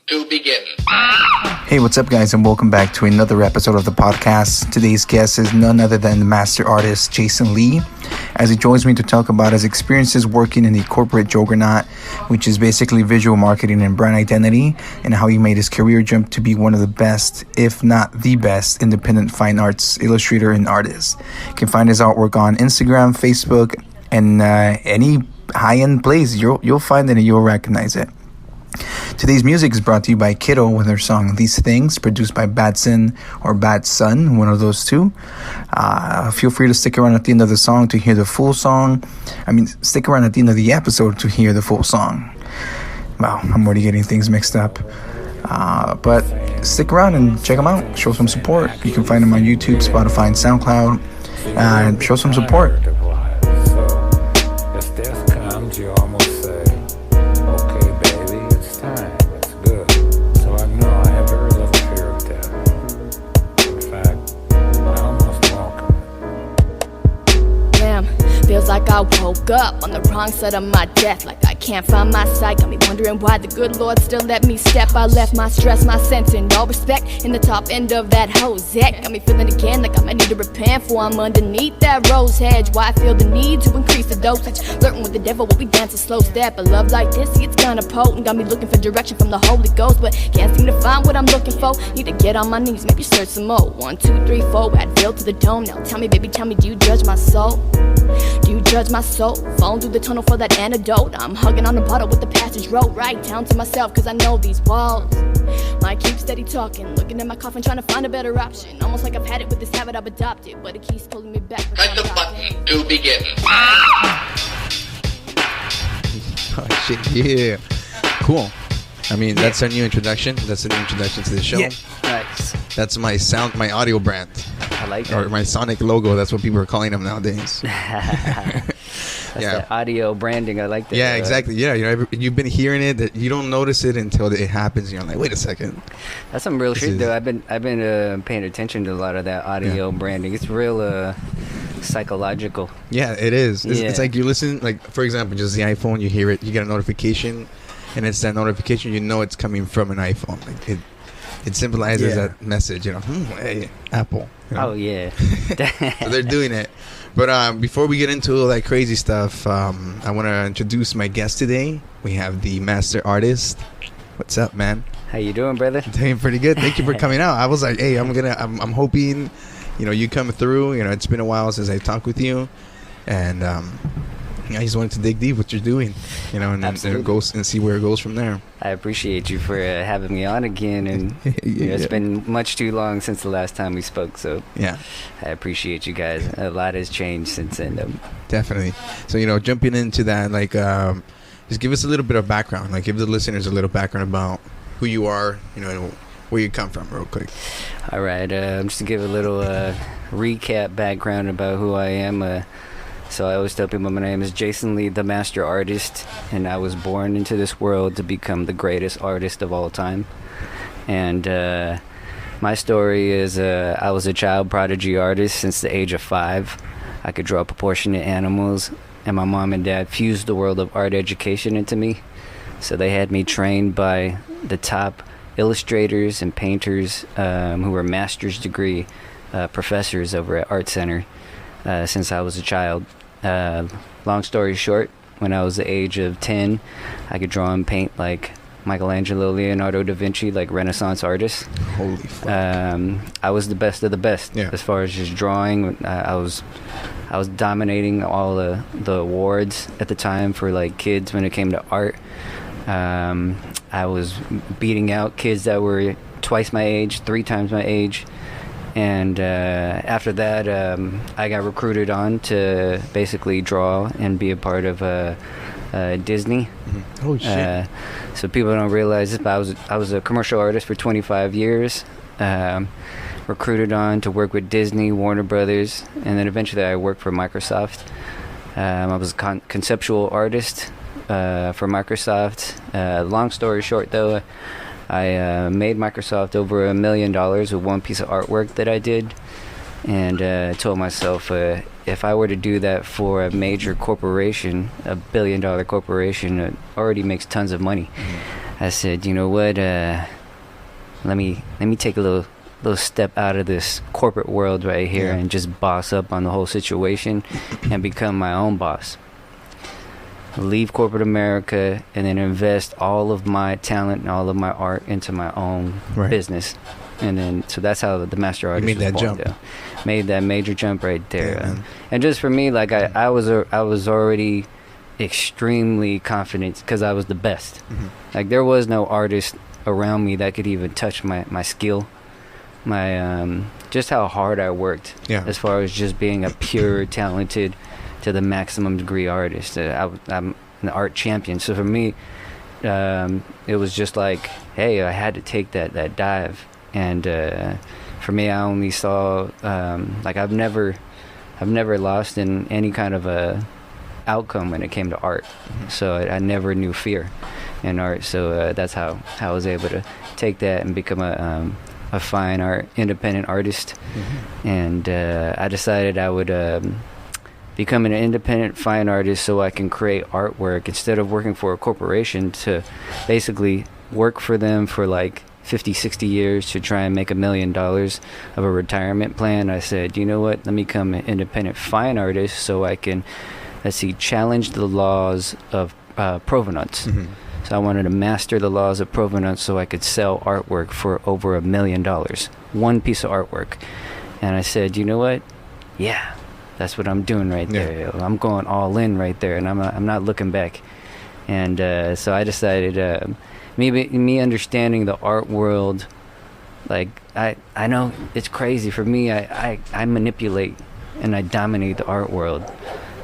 to begin. Hey, what's up, guys, and welcome back to another episode of the podcast. Today's guest is none other than the master artist Jason Lee, as he joins me to talk about his experiences working in the corporate juggernaut, which is basically visual marketing and brand identity, and how he made his career jump to be one of the best, if not the best, independent fine arts illustrator and artist. You can find his artwork on Instagram, Facebook, and any high-end place. You'll find it and you'll recognize it. Today's music is brought to you by Kiddo with their song These Things, produced by Badson or Badson, one of those two. Feel free to stick around at the end of the song to hear the full song. Stick around at the end of the episode to hear the full song. Wow, I'm already getting things mixed up. But stick around and check them out. Show some support. You can find them on YouTube, Spotify, and SoundCloud. And show some support. If death comes, you almost say, okay, baby, it's time, it's good. So I know I have very little fear of death. In fact, I almost welcome it. Damn, feels like I woke up on the wrong side of my death. Like I can't find my sight. Got me wondering why the good Lord still let me step. I left my stress, my sense, and all respect in the top end of that hosette. Got me feeling again like I might need to repent for I'm underneath that rose hedge. Why I feel the need to increase the dosage. Flirting with the devil while we dance a slow step. A love like this, see, it's kinda potent. Got me looking for direction from the Holy Ghost, but can't seem to find what I'm looking for. Need to get on my knees, maybe search some more. 1, 2, 3, 4, Advil to the dome. Now tell me, baby, tell me, do you judge my soul? Do you judge my soul? Falling through the tunnel for that antidote. I'm hugging on the bottle with the passage road. Right down to myself, cause I know these walls might keep steady talking. Looking at my coffin, trying to find a better option. Almost like I've had it with this habit I've adopted, but it keeps pulling me back. Press the button to begin. Oh, shit, yeah. Cool. That's our new introduction. That's a new introduction to the show. Yeah. Nice. That's my my audio brand. I like that. Or my sonic logo. That's what people are calling them nowadays. That's that audio branding. I like that. Yeah, exactly. Yeah, you've been hearing it. That you don't notice it until it happens. You're like, wait a second. That's some real shit, though. I've been paying attention to a lot of that audio branding. It's real psychological. Yeah, it is. It's like you listen. Like, for example, just the iPhone. You hear it. You get a notification, and it's that notification. You know it's coming from an iPhone. Like it symbolizes that message. Hey, Apple. Oh yeah. So they're doing it. But before we get into all that crazy stuff, I want to introduce my guest today. We have the master artist. What's up, man? How you doing, brother? Doing pretty good. Thank you for coming out. I was like, hey, I'm hoping, you come through. It's been a while since I talked with you, and I just wanted to dig deep what you're doing, and go and see where it goes from there. I appreciate you for having me on again, and it's been much too long since the last time we spoke, so yeah, I appreciate you guys. A lot has changed since then. Definitely. So jumping into that, like, just give us a little bit of background, like give the listeners a little background about who you are, and where you come from, real quick. All right, just to give a little recap background about who I am. So I always tell people my name is Jason Lee, the master artist, and I was born into this world to become the greatest artist of all time. And my story is I was a child prodigy artist since the age of 5. I could draw proportionate animals, and my mom and dad fused the world of art education into me. So they had me trained by the top illustrators and painters who were master's degree professors over at Art Center since I was a child. Long story short, when I was the age of 10, I could draw and paint like Michelangelo, Leonardo da Vinci, like Renaissance artists. Holy fuck. I was the best of the best as far as just drawing. I was dominating all the awards at the time for like kids when it came to art. I was beating out kids that were twice my age, 3 times my age. And after that, I got recruited on to basically draw and be a part of Disney. Oh shit! So people don't realize this, but I was a commercial artist for 25 years. Recruited on to work with Disney, Warner Brothers, and then eventually I worked for Microsoft. I was a conceptual artist for Microsoft. Long story short, though. I made Microsoft over $1 million with one piece of artwork that I did, and told myself if I were to do that for a major corporation, $1 billion corporation that already makes tons of money, I said, you know what? Let me take a little step out of this corporate world right here and just boss up on the whole situation and become my own boss. Leave corporate America and then invest all of my talent and all of my art into my own business. And then, so that's how the Master Artist made that was born, jump. though. Made that major jump right there. Yeah, and just for me, like I was already extremely confident because I was the best. Like there was no artist around me that could even touch my skill, my just how hard I worked. As far as just being a pure talented to the maximum degree artist. I'm an art champion, so for me it was just like, hey, I had to take that dive. And for me, I only saw like I've never lost in any kind of a outcome when it came to art. So I never knew fear in art. So that's how I was able to take that and become a fine art independent artist. And I decided I would become an independent fine artist so I can create artwork instead of working for a corporation, to basically work for them for like 50, 60 years to try and make $1 million of a retirement plan. I said, you know what, let me become an independent fine artist so I can, challenge the laws of provenance. So I wanted to master the laws of provenance so I could sell artwork for over $1 million, one piece of artwork. And I said, you know what, yeah, that's what I'm doing right there. I'm going all in right there, and I'm not looking back. And so I decided, me understanding the art world, like I know it's crazy for me. I manipulate and I dominate the art world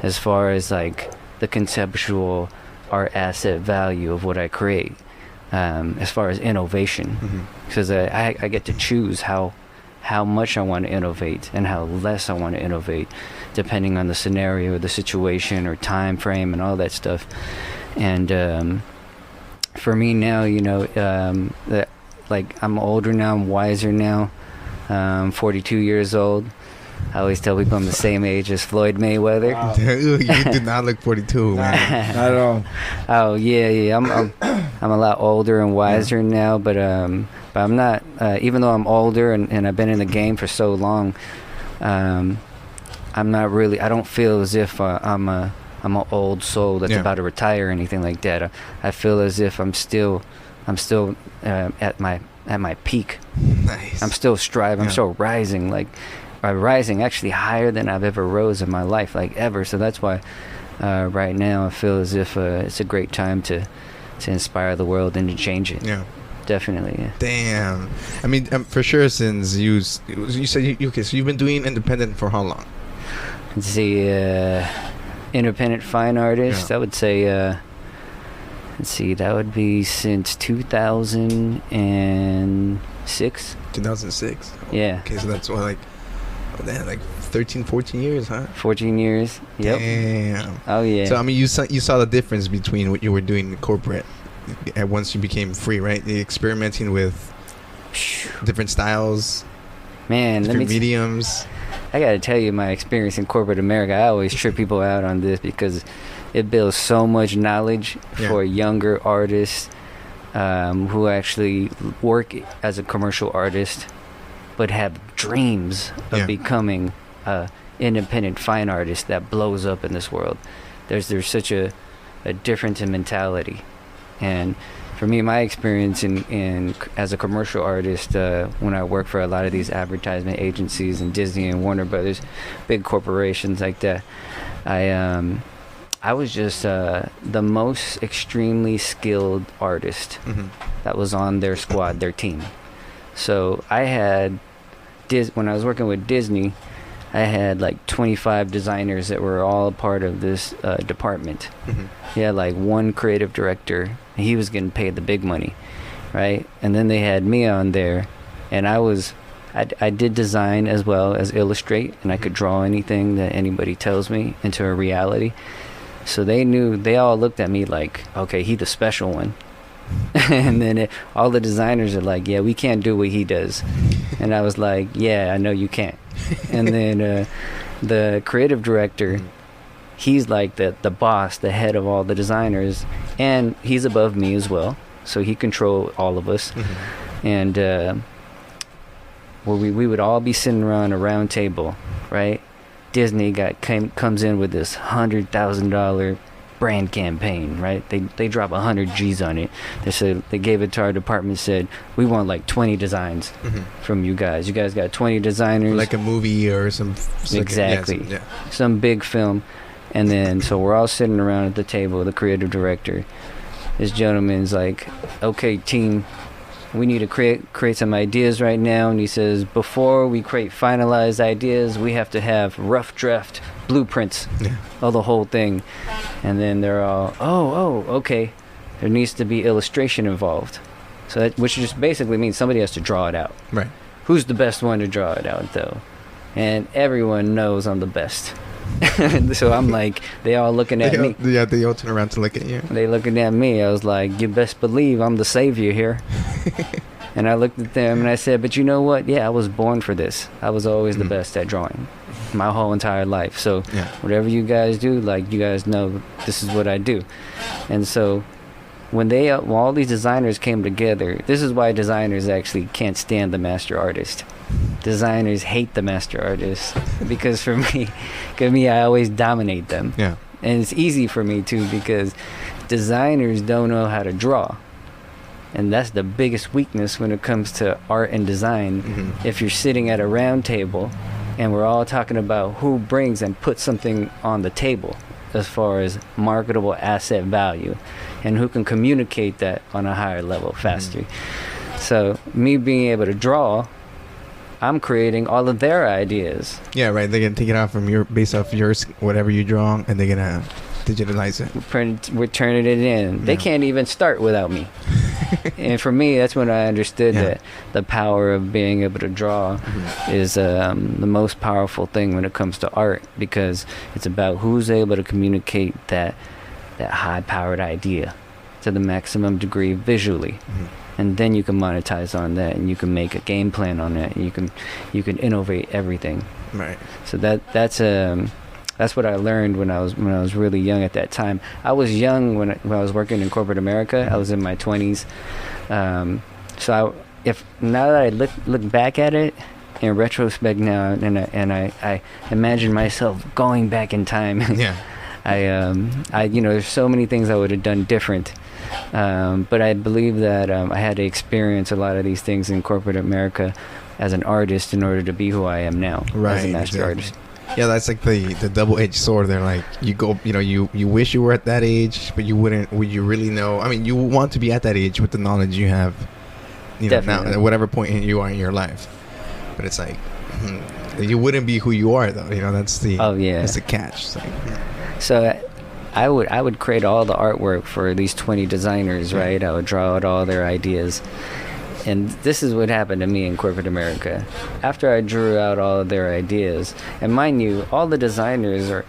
as far as like the conceptual art asset value of what I create, as far as innovation, because I get to choose how much I want to innovate and how less I want to innovate, depending on the scenario, the situation, or time frame, and all that stuff. And for me now, you know, that like I'm older now, I'm wiser now. 42 years old. I always tell people I'm the same age as Floyd Mayweather. Wow. You do not look 42, man. Not at all. Oh yeah. I'm a lot older and wiser now, but I'm not. Even though I'm older and I've been in the game for so long, I'm not really. I don't feel as if I'm an old soul that's about to retire or anything like that. I feel as if I'm still at my peak. Nice. I'm still striving. I'm still rising. Like rising actually higher than I've ever rose in my life, like ever. So that's why right now I feel as if it's a great time to inspire the world and to change it. Yeah, definitely. Yeah. Damn. I mean, for sure. Since you said okay, so you've been doing independent for how long? Let's see, independent fine artist. I would say. Let's see, that would be since 2006. 2006. Yeah. Okay, so that's what, like 13, 14 years, huh? 14 years. Yep. Damn. Oh yeah. So I mean, you saw the difference between what you were doing in corporate and once you became free, right? The experimenting with different styles, man, different mediums. I gotta tell you, my experience in corporate America, I always trip people out on this because it builds so much knowledge for younger artists who actually work as a commercial artist but have dreams of becoming an independent fine artist that blows up in this world. There's such a difference in mentality. And for me, my experience in as a commercial artist, when I work for a lot of these advertisement agencies and Disney and Warner Brothers, big corporations like that, I was just the most extremely skilled artist that was on their squad, their team. So I had, when I was working with Disney, I had like 25 designers that were all a part of this department. He had like one creative director, and he was getting paid the big money, right? And then they had me on there, and I did design as well as illustrate, and I could draw anything that anybody tells me into a reality. So they all looked at me like, okay, he the special one. And then all the designers are like, yeah, we can't do what he does. And I was like, yeah, I know you can't. And then the creative director, he's like the boss, the head of all the designers, and he's above me as well. so he controlled all of us. And where we would all be sitting around a round table, right? Disney comes in with this $100,000 brand campaign, right? They drop 100 G's on it. They gave it to our department, said we want like 20 designs from you guys. You guys got 20 designers, like a movie or some exactly, some big film. And then so we're all sitting around at the table. The creative director, this gentleman's like, okay, team, we need to create some ideas right now. And he says, before we create finalized ideas, we have to have rough draft blueprints of the whole thing. And then they're all, okay, there needs to be illustration involved. So that, which just basically means somebody has to draw it out. Right. Who's the best one to draw it out, though? And everyone knows I'm the best. So I'm like, they all looking at me. Yeah, they all turn around to look at you. They looking at me. I was like, you best believe I'm the savior here. And I looked at them and I said, but you know what? Yeah, I was born for this. I was always the best at drawing my whole entire life. So whatever you guys do, like, you guys know this is what I do. And so when all these designers came together, this is why designers actually can't stand the master artist. Designers hate the master artist because for me, I always dominate them. Yeah. And it's easy for me too because designers don't know how to draw. And that's the biggest weakness when it comes to art and design. If you're sitting at a round table and we're all talking about who brings and puts something on the table as far as marketable asset value and who can communicate that on a higher level faster. So me being able to draw, I'm creating all of their ideas. Yeah, right. They're gonna take it out from based off yours, whatever you draw, and they're gonna digitalize it. We're turning it in. They can't even start without me. And for me, that's when I understood that the power of being able to draw is the most powerful thing when it comes to art, because it's about who's able to communicate that high-powered idea to the maximum degree visually. And then you can monetize on that, and you can make a game plan on that, and you can innovate everything. Right. So that's what I learned when I was really young at that time. I was young when I was working in corporate America. I was in my 20s. So now that I look back at it in retrospect now, and I imagine myself going back in time. Yeah. I there's so many things I would have done different. But I believe that I had to experience a lot of these things in corporate America as an artist in order to be who I am now as a master artist. Yeah, that's like the double-edged sword. They're like, you wish you were at that age, but would you really know? I mean, you want to be at that age with the knowledge you have, now, at whatever point you are in your life. But it's like, you wouldn't be who you are, though. That's the that's the catch. So I would create all the artwork for these 20 designers, right? I would draw out all their ideas. And this is what happened to me in corporate America. After I drew out all of their ideas, and mind you, all the designers are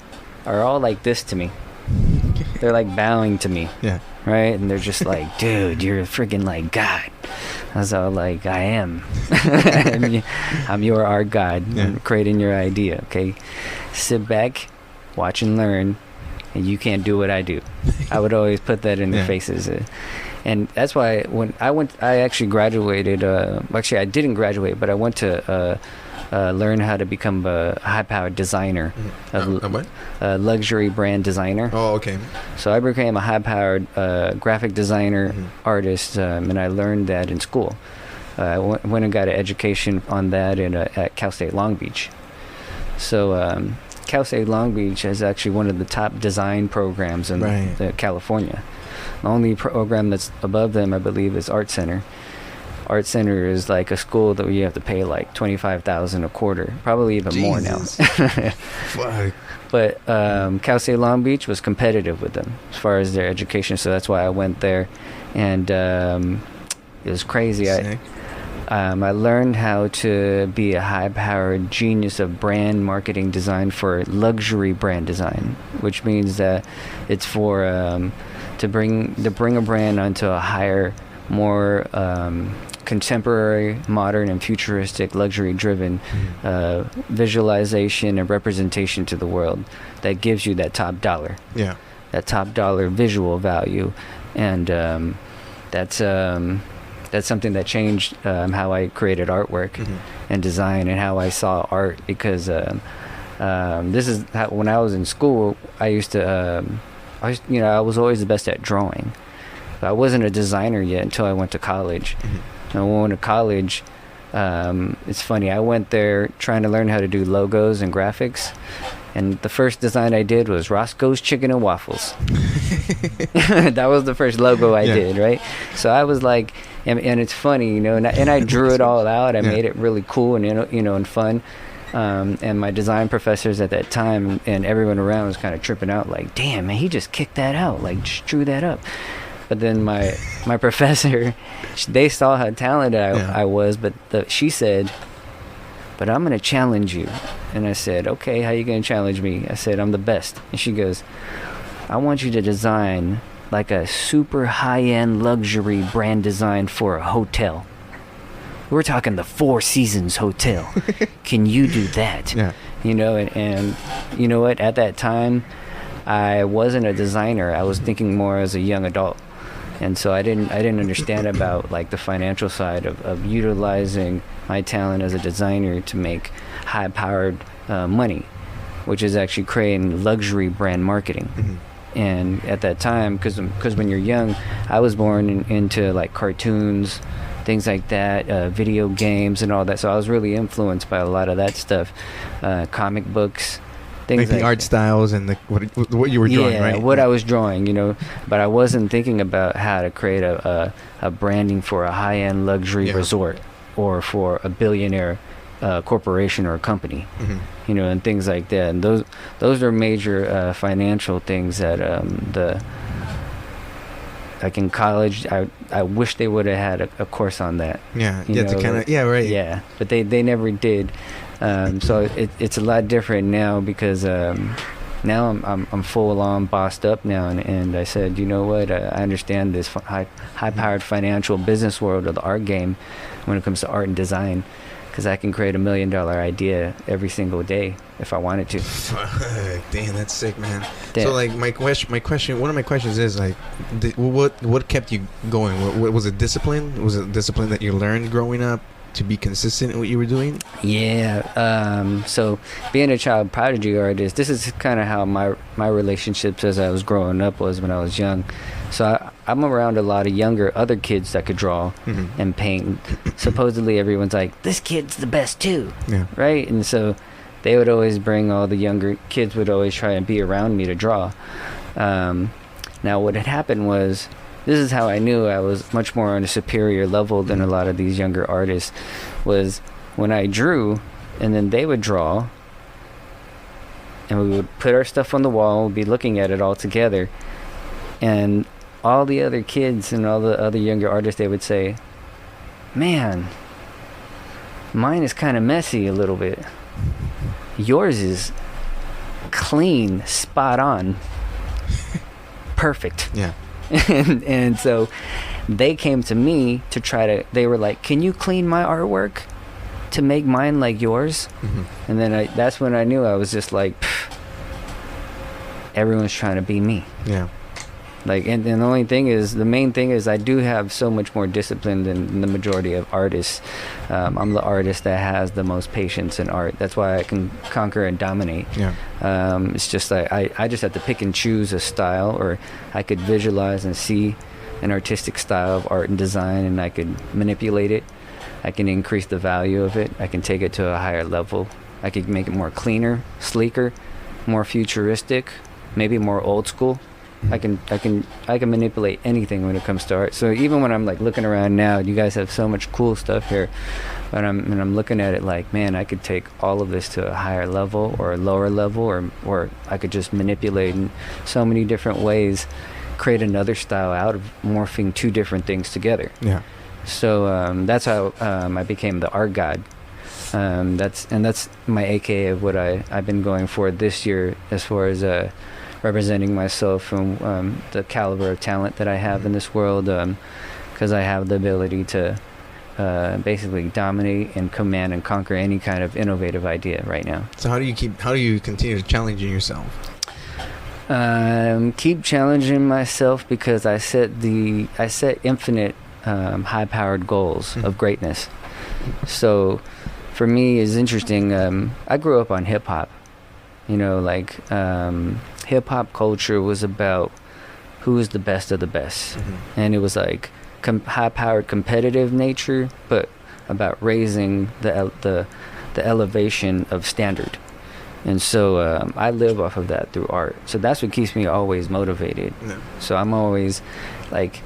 all like this to me. They're like bowing to me. Yeah. Right? And they're just like, dude, you're freaking like God. I was all like, I am. I'm your art god. I'm creating your idea, okay? Sit back, watch and learn, and you can't do what I do. I would always put that in their faces. And that's why when I actually graduated. Actually, I didn't graduate, but I went to learn how to become a high-powered designer, a luxury brand designer. Oh, okay. So I became a high-powered graphic designer, artist, and I learned that in school. I went and got an education on that at Cal State Long Beach. So Cal State Long Beach is actually one of the top design programs in California. The only program that's above them, I believe, is Art Center. Art Center is like a school that you have to pay like $25,000 a quarter, probably even more now. But Cal State Long Beach was competitive with them as far as their education, so that's why I went there, and it was crazy. I learned how to be a high-powered genius of brand marketing design for luxury brand design, which means that it's for to bring a brand onto a higher, more contemporary, modern, and futuristic, luxury-driven visualization and representation to the world that gives you that top dollar. Yeah. That top dollar visual value, and that that's something that changed how I created artwork and design and how I saw art, because this is how, when I was in school, I used to I was always the best at drawing, but I wasn't a designer yet until I went to college. And when I went to college, it's funny, I went there trying to learn how to do logos and graphics, and the first design I did was Roscoe's Chicken and Waffles. That was the first logo I did, right? So I was like, and it's funny, and I drew it all out. I made it really cool and and fun. And my design professors at that time and everyone around was kind of tripping out, like, damn, man, he just kicked that out, like, just drew that up. But then my professor, they saw how talented I was, but she said, but I'm going to challenge you. And I said, okay, how you going to challenge me? I said, I'm the best. And she goes, I want you to design like a super high-end luxury brand design for a hotel. We're talking the Four Seasons Hotel. Can you do that? Yeah. And you know what? At that time, I wasn't a designer. I was thinking more as a young adult. And so I didn't understand about like the financial side of utilizing my talent as a designer to make high-powered money, which is actually creating luxury brand marketing. And at that time, because when you're young, I was born into like cartoons, things like that, video games and all that. So I was really influenced by a lot of that stuff, comic books, things like the art styles and what you were drawing, right? What I was drawing, but I wasn't thinking about how to create a branding for a high-end luxury resort or for a billionaire corporation or a company, and things like that. And those are major financial things that like in college, I wish they would have had a course on that. Right. But they never did. So it's a lot different now, because now I'm full on bossed up now, and I said, you know what, I understand this high-powered financial business world of the art game when it comes to art and design, because I can create $1 million idea every single day if I wanted to. Damn, that's sick, man. So like one of my questions is like, what kept you going? What was it? Discipline? Was it discipline that you learned growing up to be consistent in what you were doing? So being a child prodigy artist, this is kind of how my relationships as I was growing up was when I was young. So I'm around a lot of younger other kids that could draw and paint. Supposedly everyone's like, this kid's the best too, right? And so they would always bring, all the younger kids would always try and be around me to draw. Now what had happened was, this is how I knew I was much more on a superior level than a lot of these younger artists, was when I drew and then they would draw and we would put our stuff on the wall, we'd be looking at it all together, and all the other kids and all the other younger artists, they would say, man, mine is kind of messy a little bit. Yours is clean, spot on, perfect. Yeah. and so they came to me they were like, can you clean my artwork to make mine like yours? And then that's when I knew I was just like, everyone's trying to be me. Yeah. Like, and the main thing is I do have so much more discipline than the majority of artists. I'm the artist that has the most patience in art. That's why I can conquer and dominate. Yeah. It's just like I just have to pick and choose a style, or I could visualize and see an artistic style of art and design, and I could manipulate it. I can increase the value of it. I can take it to a higher level. I could make it more cleaner, sleeker, more futuristic, maybe more old school. I can manipulate anything when it comes to art. So even when I'm like looking around now, you guys have so much cool stuff here, but I'm looking at it like, man, I could take all of this to a higher level or a lower level, or I could just manipulate in so many different ways, create another style out of morphing two different things together. Yeah. So that's how I became the art god. That's my AKA of what I've been going for this year, as far as representing myself from the caliber of talent that I have in this world, because I have the ability to basically dominate and command and conquer any kind of innovative idea right now. So how do you continue challenging yourself? Keep challenging myself because I set infinite high-powered goals of greatness. So for me, it's interesting. I grew up on hip-hop. You know, like hip-hop culture was about who is the best of the best. And it was like high-powered competitive nature, but about raising the elevation of standard. And so I live off of that through art. So that's what keeps me always motivated. Yeah. So I'm always like,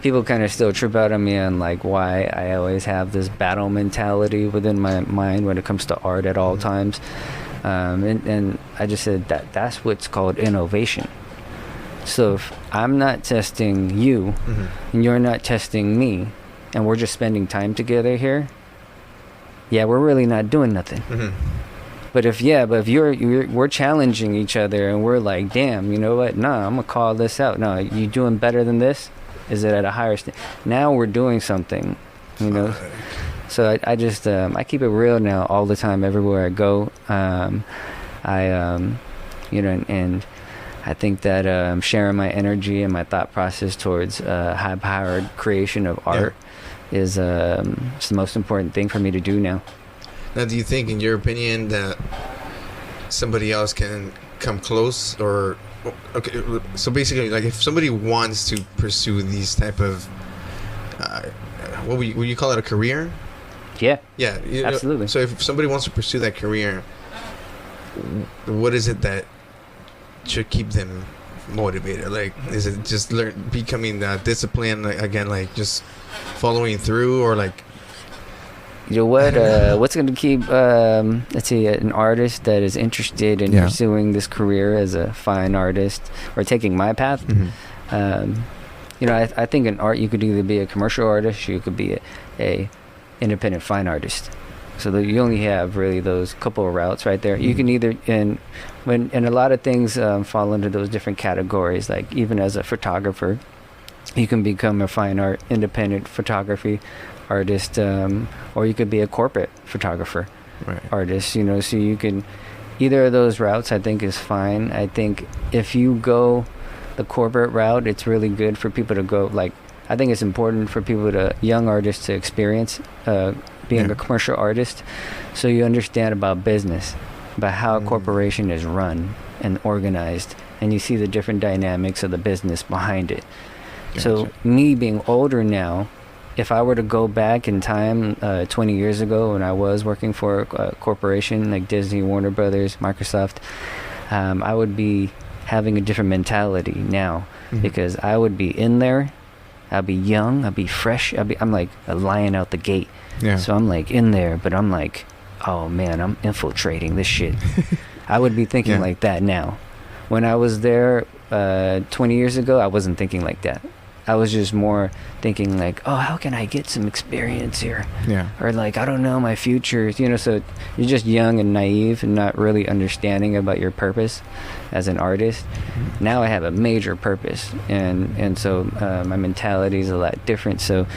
people kind of still trip out on me on like why I always have this battle mentality within my mind when it comes to art at all times. And I just said that's what's called innovation. So if I'm not testing you and you're not testing me and we're just spending time together here, yeah, we're really not doing nothing. But if we're challenging each other and we're like, damn, you know what? Nah, I'm gonna call this out. No, you doing better than this? Is it at a higher now we're doing something, you know? So I just I keep it real now all the time everywhere I go. You know, and I think that sharing my energy and my thought process towards high-powered creation of art is it's the most important thing for me to do now. Now, do you think, in your opinion, that somebody else can come close? Or, okay, so basically, like, if somebody wants to pursue these type of, what would you call it, a career? Yeah. Yeah, absolutely. So if somebody wants to pursue that career, what is it that should keep them motivated? Like, is it just becoming disciplined, like, again, like just following through, or like, you know what? What's going to keep, let's say, an artist that is interested in pursuing this career as a fine artist or taking my path? You know, I think in art you could either be a commercial artist, or you could be a independent fine artist. So you only have really those couple of routes right there. You can either, and a lot of things fall into those different categories. Like even as a photographer, you can become a fine art independent photography artist, or you could be a corporate photographer artist. You know, so you can, either of those routes I think is fine. I think if you go the corporate route, it's really good for people to go, like, I think it's important for young artists to experience being a commercial artist, so you understand about business, about how a corporation is run and organized, and you see the different dynamics of the business behind it. Gotcha. So me being older now, if I were to go back in time 20 years ago when I was working for a corporation like Disney, Warner Brothers, Microsoft, I would be having a different mentality now, because I would be in there, I'd be young, I'd be fresh, I'm like a lion out the gate. Yeah. So I'm like in there, but I'm like, oh man, I'm infiltrating this shit. I would be thinking like that now. When I was there 20 years ago, I wasn't thinking like that. I was just more thinking like, oh, how can I get some experience here? Yeah. Or like, I don't know my future, you know. So you're just young and naive and not really understanding about your purpose as an artist. Now I have a major purpose, and so my mentality is a lot different. So,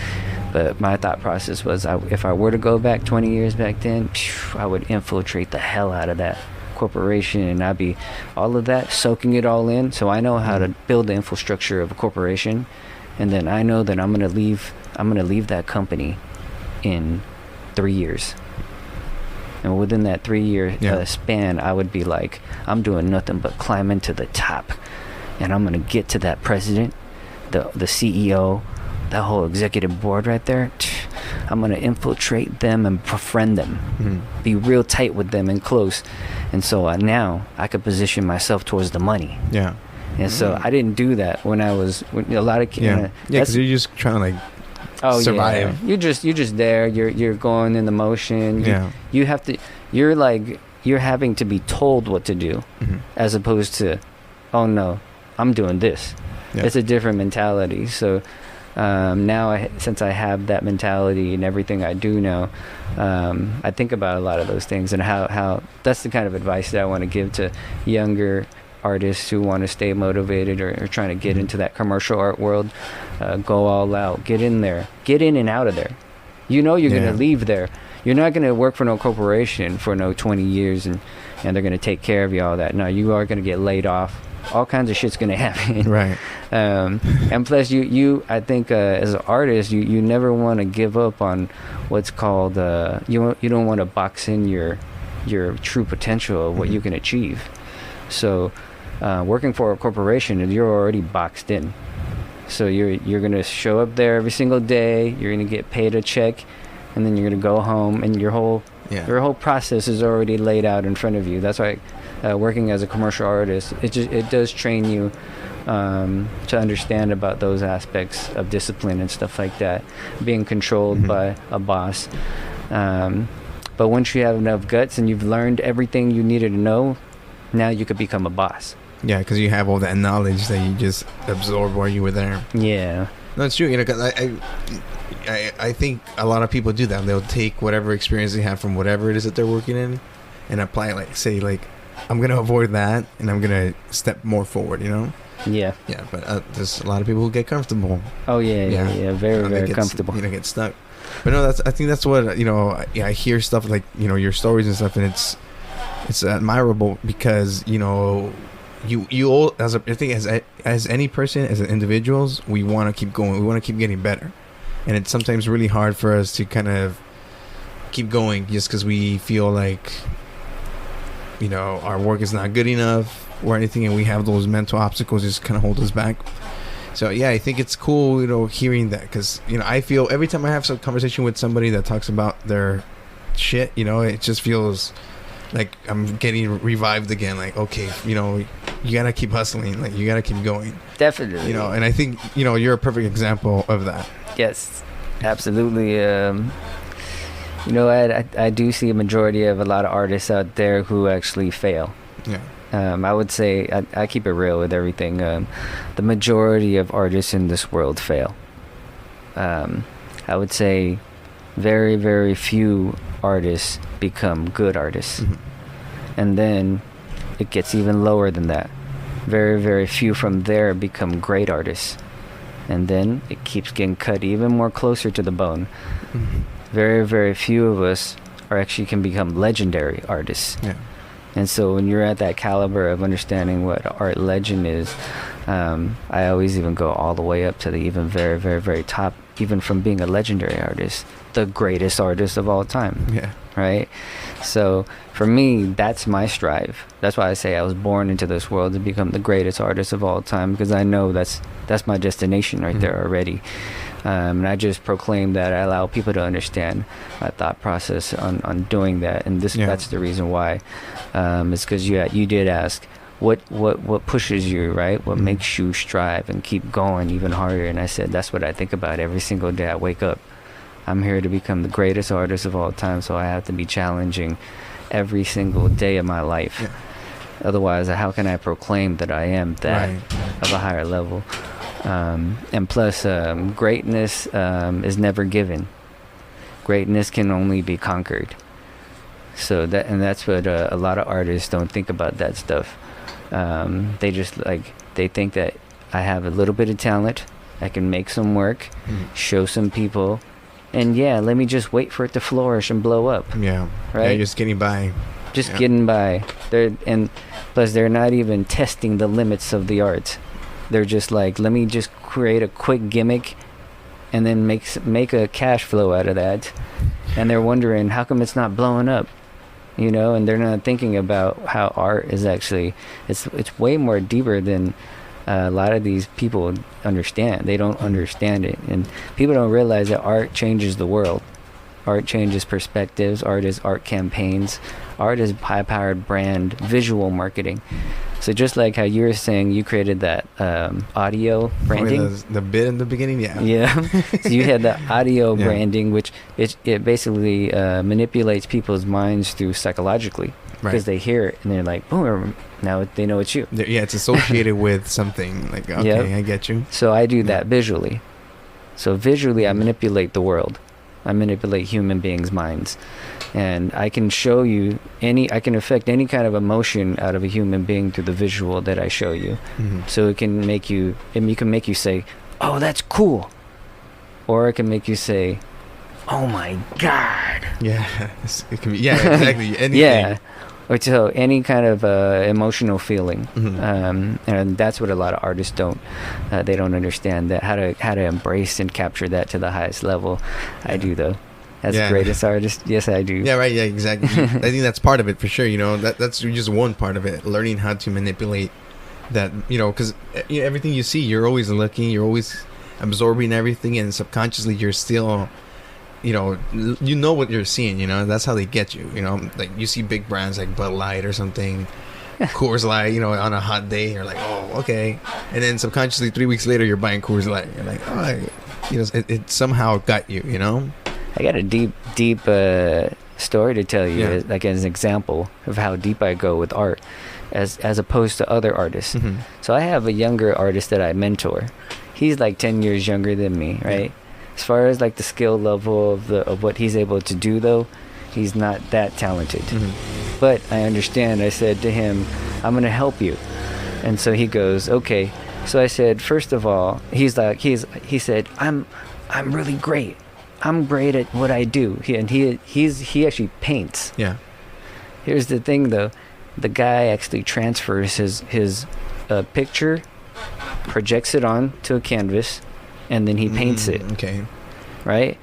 but my thought process was, if I were to go back 20 years back then, I would infiltrate the hell out of that corporation, and I'd be all of that, soaking it all in. So I know how to build the infrastructure of a corporation. And then I know that I'm gonna leave that company in 3 years. And within that 3-year span, I would be like, I'm doing nothing but climbing to the top. And I'm gonna get to that president, the CEO, that whole executive board right there. I'm gonna infiltrate them and befriend them, be real tight with them and close. And so now I could position myself towards the money. Yeah. And so I didn't do that when I was a lot of kids. Because you're just trying to like survive. You're just there. You're going in the motion. You have to. You're having to be told what to do, as opposed to, oh no, I'm doing this. It's a different mentality. So now, since I have that mentality in everything I do now, I think about a lot of those things, and how that's the kind of advice that I want to give to younger artists who want to stay motivated or trying to get into that commercial art world. Go all out, get in there, get in and out of there. You know you're going to leave there. You're not going to work for no corporation for no 20 years and they're going to take care of you, all that. No, you are going to get laid off all kinds of shit's gonna happen. Right. And plus, I think as an artist, you never want to give up on what's called you don't want to box in your true potential of what you can achieve. So working for a corporation, you're already boxed in. So you're gonna show up there every single day. You're gonna get paid a check, and then you're gonna go home, and your whole process is already laid out in front of you. That's why working as a commercial artist, it does train you to understand about those aspects of discipline and stuff like that, being controlled by a boss. But once you have enough guts and you've learned everything you needed to know, now you could become a boss. Yeah, because you have all that knowledge that you just absorb while you were there. Yeah. No, it's true. You know, because I think a lot of people do that. They'll take whatever experience they have from whatever it is that they're working in and apply it, like, say, like, I'm going to avoid that and I'm going to step more forward, you know? Yeah. Yeah, but there's a lot of people who get comfortable. Oh, yeah. Very, very comfortable. You know, get stuck. But no, I think that's what, you know, I hear stuff like, you know, your stories and stuff, and it's admirable because, you know, you all, I think as any person, as individuals, we want to keep going. We want to keep getting better. And it's sometimes really hard for us to kind of keep going just because we feel like, you know, our work is not good enough or anything, and we have those mental obstacles just kind of hold us back. So yeah, I think it's cool, you know, hearing that, because, you know, I feel every time I have some conversation with somebody that talks about their shit, you know, it just feels like I'm getting revived again. Like, okay, you know, you gotta keep hustling, like you gotta keep going. Definitely. You know, and I think, you know, you're a perfect example of that. Yes, absolutely. You know, I do see a majority of a lot of artists out there who actually fail. Yeah. I would say I keep it real with everything. The majority of artists in this world fail. I would say very, very few artists become good artists. And then it gets even lower than that. Very, very few from there become great artists. And then it keeps getting cut even more closer to the bone. Very, very few of us actually can become legendary artists. Yeah. And so when you're at that caliber of understanding what art legend is, I always even go all the way up to the even very, very, very top, even from being a legendary artist, the greatest artist of all time. Yeah. Right? So for me, that's my strive. That's why I say I was born into this world to become the greatest artist of all time, because I know that's my destination right there already. And I just proclaim that. I allow people to understand my thought process on doing that, and that's the reason why. It's because you did ask what pushes you, right? What makes you strive and keep going even harder? And I said that's what I think about every single day I wake up. I'm here to become the greatest artist of all time, so I have to be challenging every single day of my life. Yeah. Otherwise, how can I proclaim that I am that of a higher level? And plus, greatness is never given. Greatness can only be conquered. So that's what a lot of artists don't think about that stuff. They just they think that I have a little bit of talent, I can make some work, show some people, and let me just wait for it to flourish and blow up. Yeah. Right. Yeah, just getting by. Just getting by. Plus they're not even testing the limits of the art. They're just like, let me just create a quick gimmick and then make a cash flow out of that. And they're wondering, how come it's not blowing up? You know, and they're not thinking about how art is actually, it's way more deeper than a lot of these people understand. They don't understand it. And people don't realize that art changes the world. Art changes perspectives. Art is art campaigns. Art is high-powered brand visual marketing. So just like how you were saying, you created that audio branding. The bit in the beginning, Yeah. So you had the audio branding, which it basically manipulates people's minds through psychologically. Because they hear it and they're like, boom, now they know it's you. Yeah, it's associated with something. Like, okay, I get you. So I do that visually. So visually, I manipulate the world. I manipulate human beings' minds. And I can show you I can affect any kind of emotion out of a human being through the visual that I show you. So it can make you say, oh, that's cool. Or it can make you say, oh my God. Yeah, it can be, exactly. Anything. or to any kind of emotional feeling. And that's what a lot of artists they don't understand, that how to embrace and capture that to the highest level. I do, though. As the greatest artist, yes, I do. Yeah, right. Yeah, exactly. I think that's part of it for sure. You know, that's just one part of it. Learning how to manipulate that. You know, because everything you see, you're always looking, you're always absorbing everything, and subconsciously, you're still, you know what you're seeing. You know, that's how they get you. You know, like you see big brands like Bud Light or something, Coors Light. You know, on a hot day, you're like, oh, okay, and then subconsciously, 3 weeks later, you're buying Coors Light. You're like, oh, it somehow got you. You know. I got a deep story to tell you, like as an example of how deep I go with art, as opposed to other artists. So I have a younger artist that I mentor. He's like 10 years younger than me, right? As far as like the skill level of what he's able to do, though, he's not that talented. But I understand. I said to him, I'm going to help you. And so he goes, okay. So I said, first of all, he said, I'm really great. I'm great at what I do. He actually paints. Yeah. Here's the thing, though. The guy actually transfers his picture, projects it on to a canvas, and then he paints it. Okay. Right?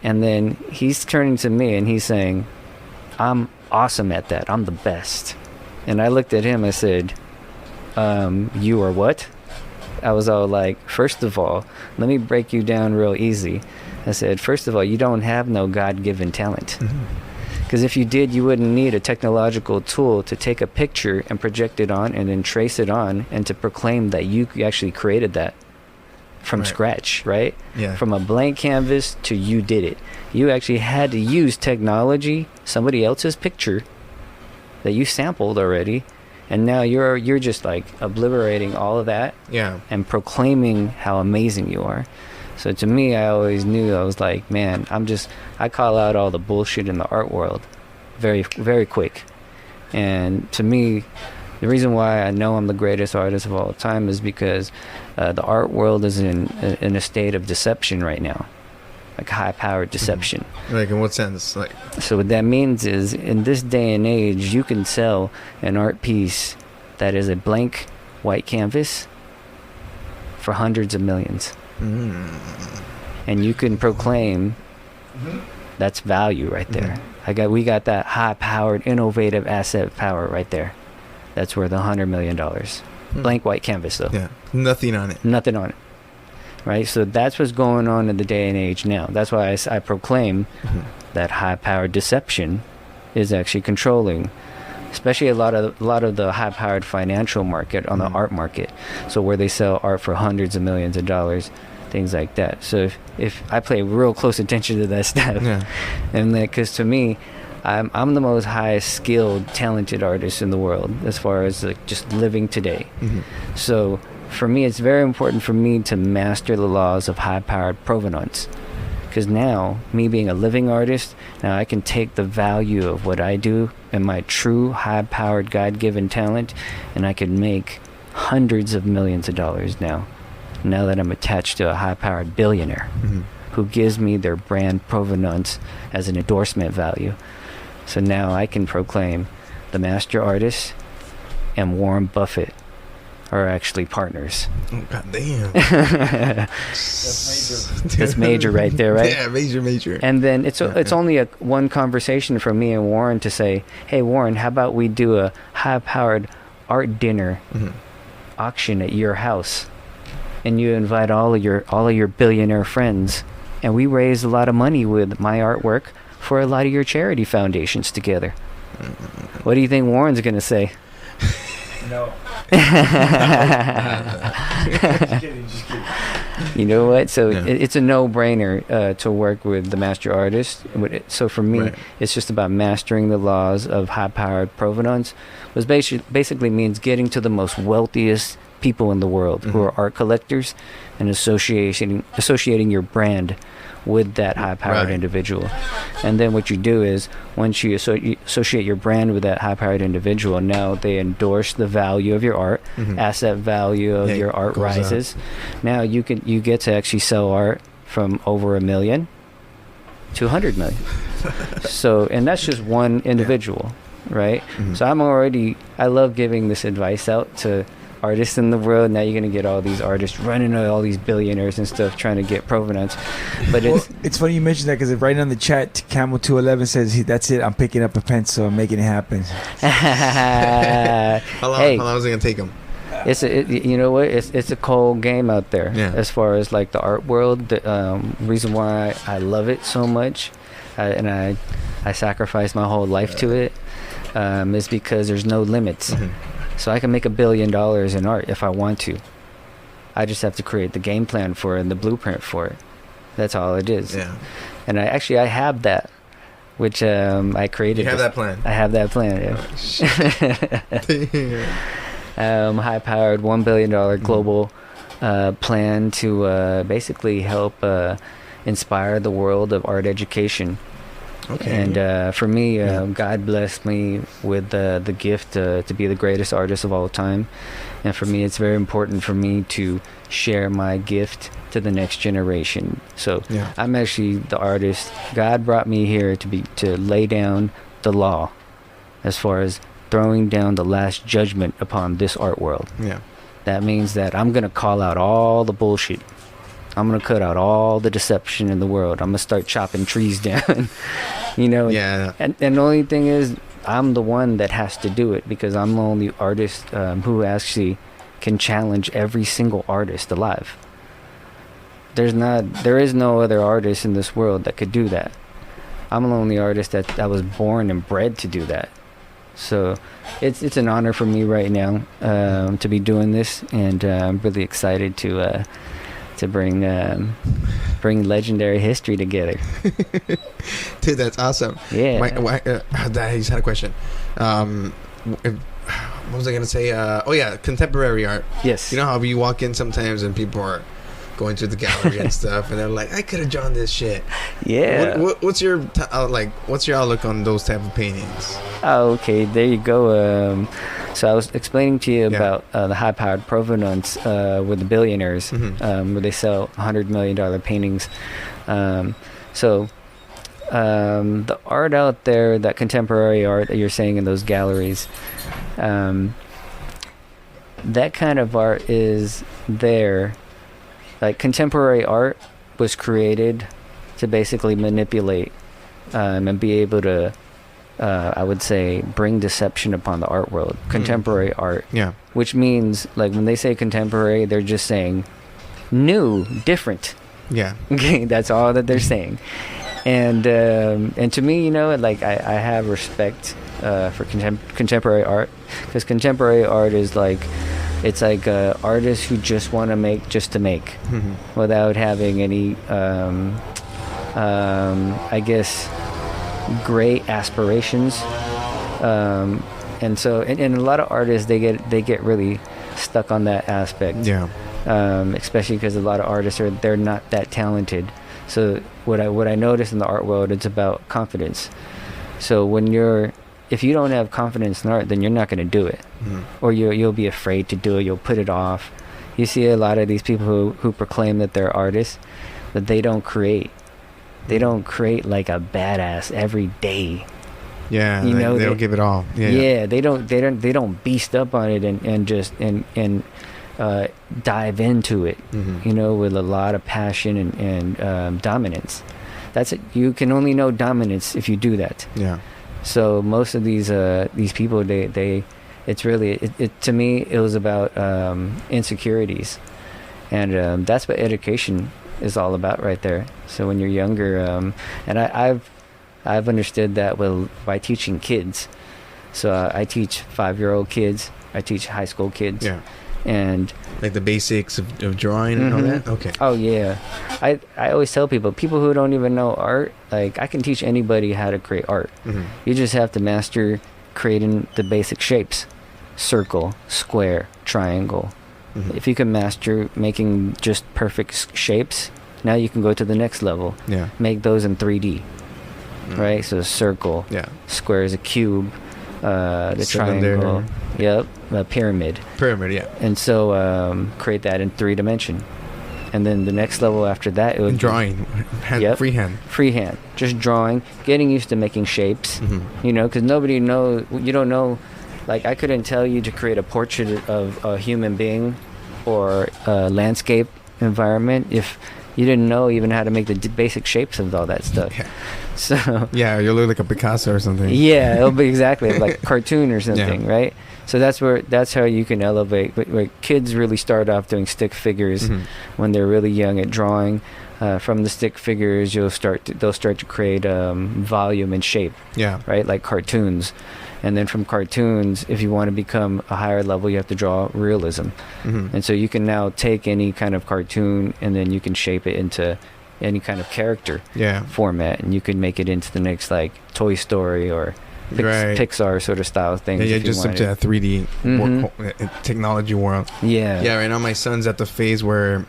And then he's turning to me and he's saying, I'm awesome at that. I'm the best. And I looked at him. I said, you are what? I was all like, first of all, let me break you down real easy. I said, first of all, you don't have no God-given talent. Because if you did, you wouldn't need a technological tool to take a picture and project it on and then trace it on and to proclaim that you actually created that from scratch, right? Yeah. From a blank canvas to you did it. You actually had to use technology, somebody else's picture that you sampled already, and now you're just like obliterating all of that and proclaiming how amazing you are. So to me, I always knew, I was like, man, I call out all the bullshit in the art world very, very quick. And to me, the reason why I know I'm the greatest artist of all time is because the art world is in a state of deception right now, like high-powered deception. Like in what sense? Like, so what that means is, in this day and age, you can sell an art piece that is a blank white canvas for hundreds of millions. And you can proclaim that's value right there. We got that high-powered, innovative asset power right there. That's worth $100 million. Blank white canvas, though. Yeah, nothing on it. Nothing on it. Right? So that's what's going on in the day and age now. That's why I proclaim that high-powered deception is actually controlling, especially a lot of the high-powered financial market on the art market. So where they sell art for hundreds of millions of dollars, things like that. So if I pay real close attention to that stuff, and because to me, I'm the most highest skilled, talented artist in the world as far as like just living today. So for me, it's very important for me to master the laws of high-powered provenance. Because now, me being a living artist, now I can take the value of what I do and my true high-powered God-given talent, and I can make hundreds of millions of dollars now that I'm attached to a high-powered billionaire who gives me their brand provenance as an endorsement value. So now I can proclaim the master artist and Warren Buffett are actually partners. Oh, God damn. That's major right there, right? Yeah, major. And then it's only one conversation from me and Warren to say, hey, Warren, how about we do a high-powered art dinner auction at your house? And you invite all of your billionaire friends, and we raise a lot of money with my artwork for a lot of your charity foundations together. What do you think Warren's going to say? No. Just kidding. You know what? So it's a no-brainer to work with the master artist. So for me, it's just about mastering the laws of high-powered provenance, which basically means getting to the most wealthiest people in the world who are art collectors and associating your brand with that high-powered individual. And then what you do is, once you associate your brand with that high-powered individual, now they endorse the value of your art, asset value of your art rises. Now you get to actually sell art from over $1 million to $100 million. So, and that's just one individual. right? Mhm. So I love giving this advice out to artists in the world. Now you're gonna get all these artists running to all these billionaires and stuff trying to get provenance, but Well, it's funny you mentioned that because right on the chat, Camel 211 says that's it. I'm picking up a pencil. I'm making it happen. How long? Hey. How long is it gonna take him? You know what? It's a cold game out there. Yeah. As far as like the art world, the reason why I love it so much, and I sacrifice my whole life to it, is because there's no limits. Mhm. So I can make $1 billion in art if I want to. I just have to create the game plan for it and the blueprint for it. That's all it is. Yeah. And I have that, which I created. You have that plan. I have that plan. Yeah. High-powered $1 billion global plan to basically help inspire the world of art education. Okay. And for me, God blessed me with the gift to be the greatest artist of all time. And for me, it's very important for me to share my gift to the next generation. So Yeah. I'm actually the artist. God brought me here to lay down the law as far as throwing down the last judgment upon this art world. Yeah. That means that I'm going to call out all the bullshit. I'm going to cut out all the deception in the world. I'm going to start chopping trees down. You know? Yeah. And the only thing is, I'm the one that has to do it because I'm the only artist who actually can challenge every single artist alive. There is no other artist in this world that could do that. I'm the only artist that was born and bred to do that. So it's an honor for me right now to be doing this, and I'm really excited to bring legendary history together. Dude, that's awesome. Yeah. I just had a question. What was I gonna say? Oh yeah, contemporary art. Yes. You know how you walk in sometimes and people are going through the gallery and stuff, and they're like, "I could have drawn this shit." Yeah. What's your what's your outlook on those type of paintings? Oh, okay. There you go. So I was explaining to you about the high-powered provenance with the billionaires, where they sell $100 million paintings. So the art out there, that contemporary art that you're saying in those galleries, that kind of art is there. Like, contemporary art was created to basically manipulate and be able to, I would say, bring deception upon the art world. Contemporary art. Yeah. Which means, like, when they say contemporary, they're just saying new, different. Yeah. Okay, that's all that they're saying. And to me, you know, like, I have respect for contemporary art, because contemporary art is like, it's like artists who just want to make just to make, without having any, I guess, great aspirations. And so, and a lot of artists, they get really stuck on that aspect. Yeah. Especially because a lot of artists they're not that talented. So what I notice in the art world, it's about confidence. So if you don't have confidence in art, then you're not going to do it, or you'll be afraid to do it. You'll put it off. You see a lot of these people who proclaim that they're artists, but they don't create. They don't create like a badass every day. Yeah. You know, they don't give it all. Yeah. They don't beast up on it and just dive into it. You know, with a lot of passion and dominance. That's it. You can only know dominance if you do that. Yeah. So most of these people, it's really to me it was about insecurities, and that's what education is all about right there. So when you're younger, and I've understood that by teaching kids. So I teach 5-year-old kids. I teach high school kids. Yeah. And like the basics of drawing and all that. Okay. Oh yeah, I always tell people who don't even know art, like, I can teach anybody how to create art. You just have to master creating the basic shapes: circle, square, triangle. If you can master making just perfect shapes, now you can go to the next level. Yeah. Make those in 3D. Right. So circle. Yeah. Square is a cube. The Cylinder. triangle. Yep. A pyramid. Yeah. And so create that in 3 dimension, and then the next level after that, it would Drawing. Yep. Freehand. Just drawing, getting used to making shapes. Mm-hmm. You know, because nobody knows. You don't know. Like, I couldn't tell you to create a portrait of a human being or a landscape environment if you didn't know even how to make the basic shapes of all that stuff. Yeah. So Yeah, you look like a Picasso or something. yeah, it'll be exactly like a cartoon or something, right? So that's how you can elevate. Where kids really start off doing stick figures when they're really young at drawing. From the stick figures, they'll start to create volume and shape. Yeah. Right, like cartoons. And then from cartoons, if you want to become a higher level, you have to draw realism. And so you can now take any kind of cartoon and then you can shape it into any kind of character format, and you can make it into the next like Toy Story or Pixar sort of style thing. Yeah, just into a 3D technology world. Yeah. Yeah, right now my son's at the phase where